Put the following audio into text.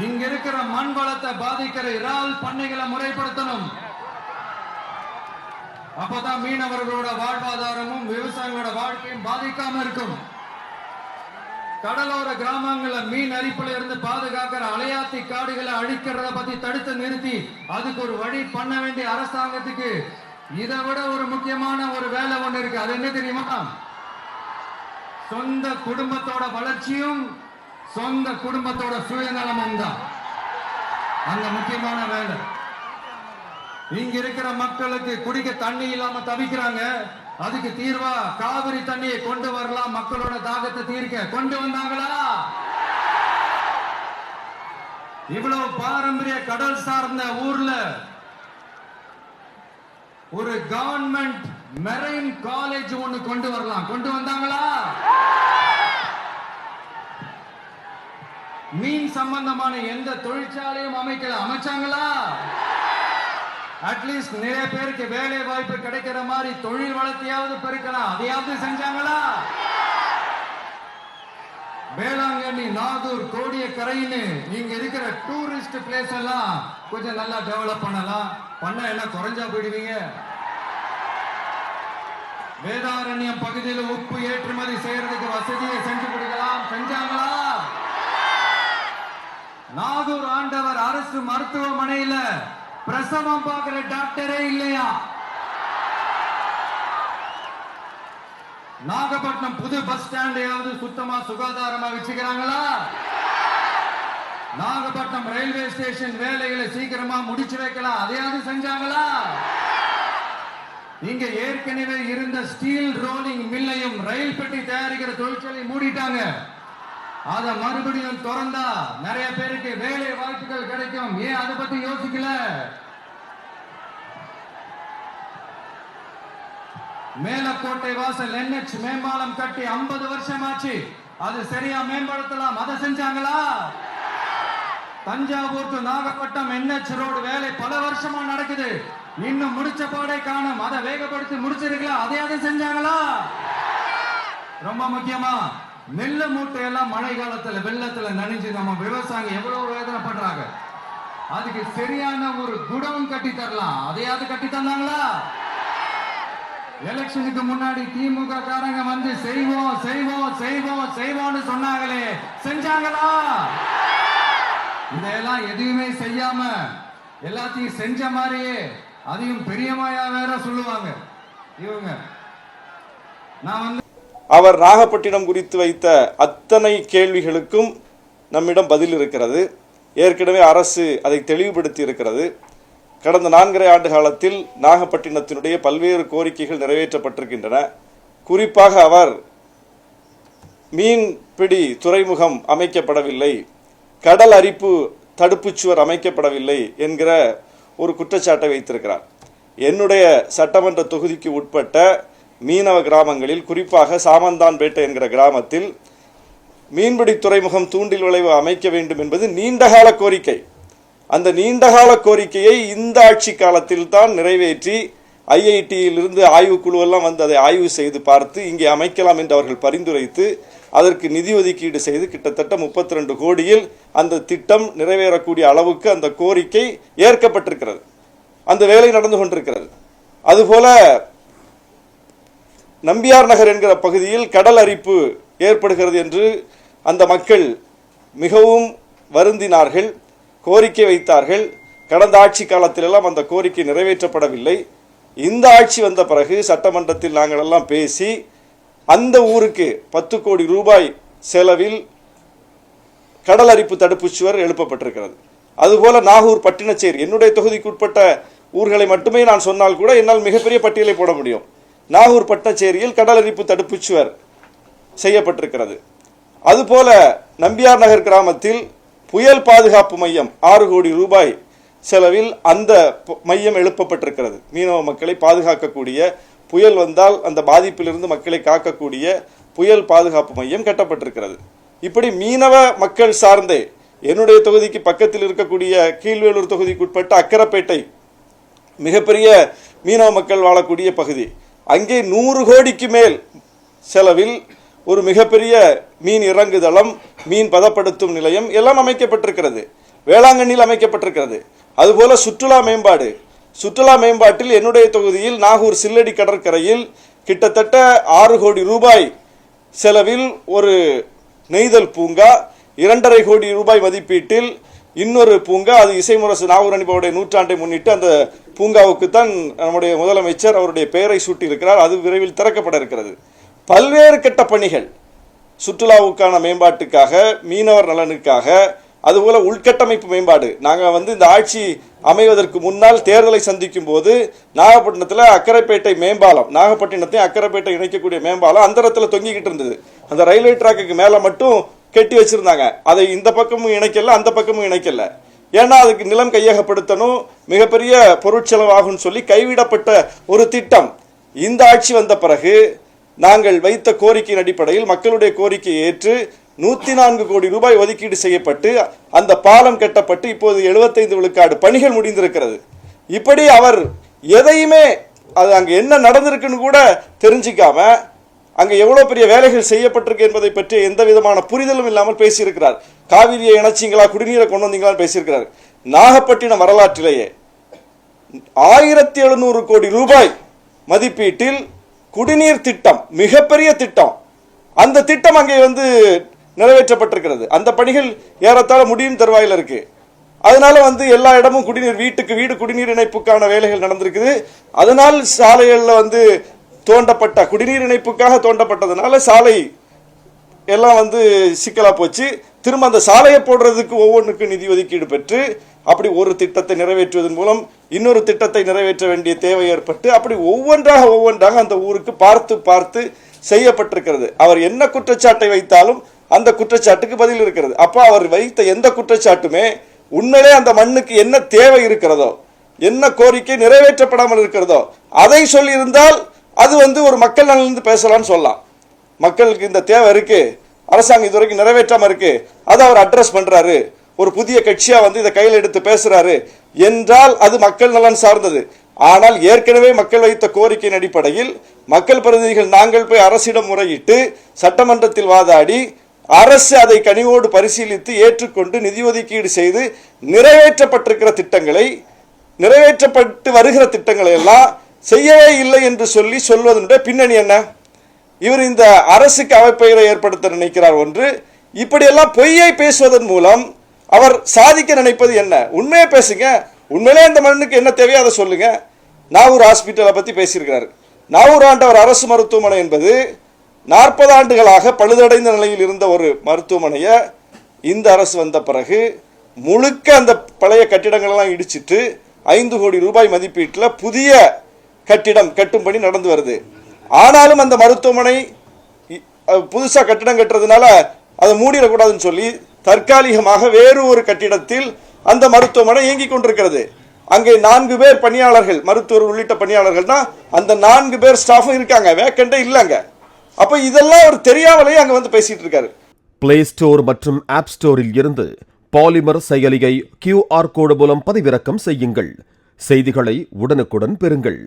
இங்க இருக்கிற மண் வளத்தை பாதிக்கிற இறால் பண்ணைகளை முறைப்படுத்தணும். அப்பதான் மீனவர்களோட வாழ்வாதாரமும் விவசாயிகளோட வாழ்க்கையும் பாதிக்காம இருக்கும். கடலோர கிராமங்கள மீன் அரிப்புல இருந்து பாதுகாக்கிற அலையாத்தி காடுகளை அழிக்கிறத பத்தி தடுத்து நிறுத்தி அதுக்கு ஒரு வழி பண்ண வேண்டிய அரசாங்கத்துக்கு இதை விட ஒரு முக்கியமான ஒரு வேலை ஒண்ணு இருக்கு. அது என்ன தெரியுமா? சொந்த குடும்பத்தோட வளர்ச்சியும் சொந்த குடும்பத்தோட சுயநலமும் தான் அந்த முக்கியமான வேலை. இங்க இருக்கிற மக்களுக்கு குடிக்க தண்ணி இல்லாம தவிக்கிறாங்க. அதுக்கு தீர்வா காவிரி தண்ணியை கொண்டு வரலாம், மக்களோட தாகத்தை தீர்க்க. கொண்டு வந்தாங்களா? இவ்வளவு பாரம்பரிய கடல் சார்ந்த ஊர்ல ஒரு கவர்மெண்ட் மெரைன் காலேஜ் ஒண்ணு கொண்டு வரலாம். கொண்டு வந்தாங்களா? மீன் சம்பந்தமான எந்த தொழிற்சாலையும் அமைச்சாங்களா? அட்லீஸ்ட் நிறைய பேருக்கு வேலை வாய்ப்பு கிடைக்கிற மாதிரி தொழில் வளர்ச்சியாவது பெருக்கலாம். அதையாவது செஞ்சாங்களா? வேளாங்கண்ணி, நாகூர், கோடியக்கரைன்னு இங்க இருக்கிற டூரிஸ்ட் பிளேஸ் எல்லாம் கொஞ்சம் நல்லா டெவலப் பண்ணலாம். பண்ண எல்லாம் குறைஞ்சா போயிடுவீங்க. வேதாரண்யம் பகுதியில் உப்பு ஏற்றுமதி செய்யறதுக்கு வசதியை செஞ்சு கொடுக்கலாம். செஞ்சாங்களா? நாகூர் ஆண்டவர் அரசு மருத்துவமனையில பிரசவம் பார்க்கிற டாக்டரே இல்லையா? நாகப்பட்டினம் புது பஸ் ஸ்டாண்டையாவது சுத்தமா சுகாதாரமா வச்சுக்கிறாங்களா? நாகப்பட்டினம் ரயில்வே ஸ்டேஷன் வேலைகளை சீக்கிரமா முடிச்சு வைக்கலாம். அதையாவது செஞ்சாங்களா? இங்க ஏற்கனவே இருந்த ஸ்டீல் ரோலிங் மில்லையும் ரயில் பெட்டி தயாரிக்கிற தொழிற்சாலை மூடிட்டாங்க. அத மறுபடியும் திறந்தா நிறைய பேருக்கு வேலை வாய்ப்புகள் கிடைக்கும். ஏன் அதை பத்தி யோசிக்கல? மேலக்கோட்டை வாசல் NH மேம்பாலம் கட்டி 50 வருஷம் ஆச்சு. அது சரியா மேம்படுத்தலாம். அதை செஞ்சாங்களா? Thanjavur to Nagapattinam NH road வேலை பல வருஷமா நடக்குது. இன்னும் முடிச்ச பாடே காணும். அதை வேகப்படுத்தி முடிச்சிருக்கலாம். அதையாவது செஞ்சாங்களா? ரொம்ப முக்கியமா நெல்ல மூட்டை எல்லாம் மழை காலத்துல வெள்ளத்துல நனைஞ்சு நம்ம விவசாயிங்க எவ்வளவு வேதனை பண்றாங்க. அதுக்கு சரியான ஒரு குடவும் கட்டி தரலாம். அதையாவது கட்டி தந்தாங்களா? எலெக்ஷனுக்கு முன்னாடி திமுக காரங்க வந்து செய்வோம் செய்வோம் செய்வோம் செய்வோம்னு சொன்னாங்களே, செஞ்சாங்களா? இதெல்லாம் எதுவுமே செய்யாம எல்லாத்தையும் செஞ்ச மாதிரியே அதையும் பெரியமாயா வேற சொல்லுவாங்க இவங்க. நான் அவர் நாகப்பட்டினம் குறித்து வைத்த அத்தனை கேள்விகளுக்கும் நம்மிடம் பதில் இருக்கிறது. ஏற்கனவே அரசு அதை தெளிவுபடுத்தி இருக்கிறது. கடந்த 4.5 ஆண்டு காலத்தில் நாகப்பட்டினத்தினுடைய பல்வேறு கோரிக்கைகள் நிறைவேற்றப்பட்டிருக்கின்றன. குறிப்பாக அவர் மீன்பிடி துறைமுகம் அமைக்கப்படவில்லை, கடல் அரிப்பு தடுப்புச்சுவர் அமைக்கப்படவில்லை என்கிற ஒரு குற்றச்சாட்டை வைத்திருக்கிறார். என்னுடைய சட்டமன்ற தொகுதிக்கு உட்பட்ட மீனவ கிராமங்களில், குறிப்பாக சாமந்தான்பேட்டை என்கிற கிராமத்தில் மீன்பிடி துறைமுகம் தூண்டில் விளைவு அமைக்க வேண்டும் என்பது நீண்டகால கோரிக்கை. அந்த நீண்டகால கோரிக்கையை இந்த ஆட்சி காலத்தில் தான் நிறைவேற்றி IIT-யிலிருந்து ஆய்வுக்குழு எல்லாம் வந்து அதை ஆய்வு செய்து பார்த்து இங்கே அமைக்கலாம் என்று அவர்கள் பரிந்துரைத்து அதற்கு நிதி ஒதுக்கீடு செய்து கிட்டத்தட்ட 32 கோடியில் அந்த திட்டம் நிறைவேறக்கூடிய அளவுக்கு அந்த கோரிக்கை ஏற்கப்பட்டிருக்கிறது. அந்த வேலை நடந்து கொண்டிருக்கிறது. அதுபோல நம்பியார் நகர் என்கிற பகுதியில் கடல் அரிப்பு ஏற்படுகிறது என்று அந்த மக்கள் மிகவும் வருந்தினார்கள், கோரிக்கை வைத்தார்கள். கடந்த ஆட்சி காலத்திலெல்லாம் அந்த கோரிக்கை நிறைவேற்றப்படவில்லை. இந்த ஆட்சி வந்த பிறகு சட்டமன்றத்தில் நாங்கள் எல்லாம் பேசி அந்த ஊருக்கு 10 கோடி ரூபாய் செலவில் கடல் அரிப்பு தடுப்புச்சுவர் எழுப்பப்பட்டிருக்கிறது. அதுபோல நாகூர், பட்டினச்சேரி, என்னுடைய தொகுதிக்கு உட்பட்ட ஊர்களை மட்டுமே நான் சொன்னால் கூட என்னால் மிகப்பெரிய பட்டியலை போட முடியும். நாகூர், பட்டினச்சேரியில் கடல் அரிப்பு தடுப்புச்சுவர் செய்யப்பட்டிருக்கிறது. அதுபோல நம்பியார் நகர் கிராமத்தில் புயல் பாதுகாப்பு மையம் 6 கோடி ரூபாய் செலவில் அந்த மையம் எழுப்பப்பட்டிருக்கிறது. மீனவ மக்களை பாதுகாக்கக்கூடிய, புயல் வந்தால் அந்த பாதிப்பிலிருந்து மக்களை காக்கக்கூடிய புயல் பாதுகாப்பு மையம் கட்டப்பட்டிருக்கிறது. இப்படி மீனவ மக்கள் சார்ந்தே என்னுடைய தொகுதிக்கு பக்கத்தில் இருக்கக்கூடிய கீழ்வேலூர் தொகுதிக்கு உட்பட்ட அக்கரப்பேட்டை மிகப்பெரிய மீனவ மக்கள் வாழக்கூடிய பகுதி. அங்கே 100 கோடிக்கு மேல் செலவில் ஒரு மிகப்பெரிய மீன் இறங்குதளம், மீன் பதப்படுத்தும் நிலையம் எல்லாம் அமைக்கப்பட்டிருக்கிறது. வேளாங்கண்ணியில் அமைக்கப்பட்டிருக்கிறது. அதுபோல சுற்றுலா மேம்பாட்டில் என்னுடைய தொகுதியில் நாகூர் சில்லடி கடற்கரையில் கிட்டத்தட்ட 6 கோடி ரூபாய் செலவில் ஒரு நெய்தல் பூங்கா, 2.5 கோடி ரூபாய் மதிப்பீட்டில் இன்னொரு பூங்கா, அது இசைமுரசு நாகூர் அணிபாவுடைய 100ஆண்டை முன்னிட்டு அந்த பூங்காவுக்கு தான் நம்முடைய முதலமைச்சர் அவருடைய பெயரை சூட்டியிருக்கிறார். அது விரைவில் திறக்கப்பட இருக்கிறது. பல்வேறு கட்ட பணிகள் சுற்றுலாவுக்கான மேம்பாட்டுக்காக, மீனவர் நலனுக்காக, அதுபோல உள்கட்டமைப்பு மேம்பாடு. நாங்கள் இந்த ஆட்சி அமைவதற்கு முன்னால் தேர்தலை சந்திக்கும் போது நாகப்பட்டினத்தில் அக்கரைப்பேட்டை மேம்பாலம், நாகப்பட்டினத்தையும் அக்கரைப்பேட்டை இணைக்கக்கூடிய மேம்பாலம் அந்த இடத்துல தொங்கிக்கிட்டு இருந்தது. அந்த ரயில்வே டிராக்குக்கு மேலே மட்டும் கட்டி வச்சிருந்தாங்க. அதை இந்த பக்கமும் இணைக்கல, அந்த பக்கமும் இணைக்கல. ஏன்னா அதுக்கு நிலம் கையகப்படுத்தணும், மிகப்பெரிய பொருட்செலவாகும் சொல்லி கைவிடப்பட்ட ஒரு திட்டம். இந்த ஆட்சி வந்த பிறகு நாங்கள் வைத்த கோரிக்கையின் அடிப்படையில் மக்களுடைய கோரிக்கையை ஏற்று 104 கோடி ரூபாய் ஒதுக்கீடு செய்யப்பட்டு அந்த பாலம் கட்டப்பட்டு இப்போது 75 விழுக்காடு பணிகள் முடிந்திருக்கிறது. இப்படி அவர் எதையுமே அது அங்கே என்ன நடந்திருக்குன்னு கூட தெரிஞ்சிக்காம, அங்கே எவ்வளவு பெரிய வேலைகள் செய்யப்பட்டிருக்கு என்பதை பற்றி எந்த விதமான புரிதலும் இல்லாமல் பேசியிருக்கிறார். காவிரியை இணைச்சிங்களா, குடிநீரை கொண்டு வந்தீங்களான்னு பேசியிருக்கிறார். நாகப்பட்டினம் வரலாற்றிலேயே 1700 கோடி ரூபாய் மதிப்பீட்டில் குடிநீர் திட்டம், மிகப்பெரிய திட்டம், அந்த திட்டம் அங்கே நிறைவேற்றப்பட்டிருக்கிறது. அந்த பணிகள் ஏறத்தாழ முடியும் தருவாயில் இருக்கு. அதனால எல்லா இடமும் குடிநீர், வீட்டுக்கு வீடு குடிநீர் இணைப்புக்கான வேலைகள் நடந்திருக்குது. அதனால் சாலைகளில் தோண்டப்பட்ட குடிநீர் இணைப்புக்காக தோண்டப்பட்டதுனால சாலை எல்லாம் சிக்கலா போச்சு. திரும்ப அந்த சாலையை போடுறதுக்கு ஒவ்வொன்றுக்கு நிதி ஒதுக்கீடு பெற்று அப்படி ஒரு திட்டத்தை நிறைவேற்றுவதன் மூலம் இன்னொரு திட்டத்தை நிறைவேற்ற வேண்டிய தேவை ஏற்பட்டு அப்படி ஒவ்வொன்றாக அந்த ஊருக்கு பார்த்து செய்யப்பட்டிருக்கிறது. அவர் என்ன குற்றச்சாட்டை வைத்தாலும் அந்த குற்றச்சாட்டுக்கு பதில் இருக்கிறது. அப்ப அவர் வைத்த எந்த குற்றச்சாட்டுமே உண்மையிலே அந்த மண்ணுக்கு என்ன தேவை இருக்கிறதோ, என்ன கோரிக்கை நிறைவேற்றப்படாமல் இருக்கிறதோ அதை சொல்லியிருந்தால் அது ஒரு மக்கள் நலனிலிருந்து பேசலாம்னு சொல்லலாம். மக்களுக்கு இந்த தேவை இருக்கு, அரசாங்கம் இதுவரைக்கும் நிறைவேற்றாம இருக்கு, அதை அவர் அட்ரஸ் பண்றாரு, ஒரு புதிய கட்சியா இதை கையில் எடுத்து பேசுறாரு என்றால் அது மக்கள் நலன் சார்ந்தது. ஆனால் ஏற்கனவே மக்கள் வைத்த கோரிக்கையின் அடிப்படையில் மக்கள் பிரதிநிதிகள் நாங்கள் போய் அரசிடம் முறையிட்டு சட்டமன்றத்தில் வாதாடி அரசு அதை கனிவோடு பரிசீலித்து ஏற்றுக்கொண்டு நிதி ஒதுக்கீடு செய்து நிறைவேற்றப்பட்டிருக்கிற திட்டங்களை, நிறைவேற்றப்பட்டு வருகிற திட்டங்களை எல்லாம் செய்யவே இல்லை என்று சொல்வதனுடைய பின்னணி என்ன? இவர் இந்த அரசுக்கு அவப்பெயரை ஏற்படுத்த நினைக்கிறார் ஒன்று. இப்படியெல்லாம் பொய்யை பேசுவதன் மூலம் அவர் சாதிக்க நினைப்பது என்ன? உண்மையை பேசுங்க. உண்மையிலே இந்த மண்ணுக்கு என்ன தேவையோ அதை சொல்லுங்க. நாகூர் ஹாஸ்பிட்டலை பத்தி பேசியிருக்கிறார். நாகூர் ஆண்டவர் அரசு மருத்துவமனை என்பது 40 ஆண்டுகளாக பழுதடைந்த நிலையில் இருந்த ஒரு மருத்துவமனையை இந்த அரசு வந்த பிறகு முழுக்க அந்த பழைய கட்டிடங்கள் எல்லாம் இடிச்சிட்டு 5 கோடி ரூபாய் மதிப்பீட்டில் புதிய கட்டிடம் கட்டும் பணி நடந்து வருது. ஆனாலும் அந்த மருத்துவமனை புதுசா கட்டிடம் கட்டுறதுனால அதை மூடிடக்கூடாதுன்னு சொல்லி தற்காலிகமாக வேறு ஒரு கட்டிடத்தில் அந்த மருத்துவமனை இயங்கிக் கொண்டிருக்கிறது. அங்கே 4 பேர் பணியாளர்கள், மருத்துவர் உள்ளிட்ட பணியாளர்கள்னா அந்த 4 பேர் ஸ்டாஃபும் இருக்காங்க, வேக்கண்டே இல்லைங்க. அப்ப இதெல்லாம் அவர் தெரியாமலேயே அங்க பேசிட்டு இருக்காரு. பிளே ஸ்டோர் மற்றும் ஆப் ஸ்டோரில் இருந்து பாலிமர் செயலியை QR கோடு மூலம் பதிவிறக்கம் செய்யுங்கள். செய்திகளை உடனுக்குடன் பெறுங்கள்.